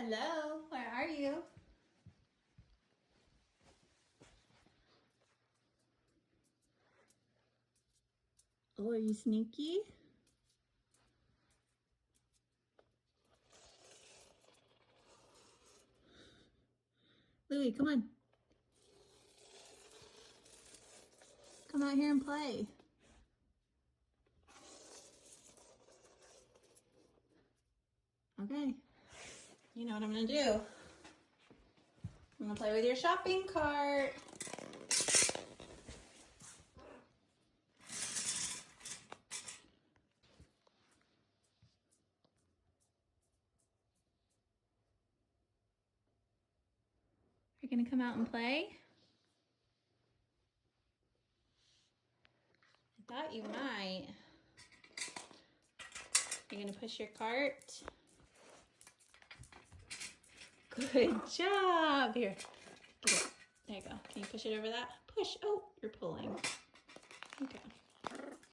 Hello, where are you? Oh, are you sneaky? Louie, come on. Come out here and play. Okay. You know what I'm gonna do. I'm gonna play with your shopping cart. You're gonna come out and play? I thought you might. You're gonna push your cart. Good job. Here, get it. There you go. Can you push it over that? Push. Oh, you're pulling. Okay.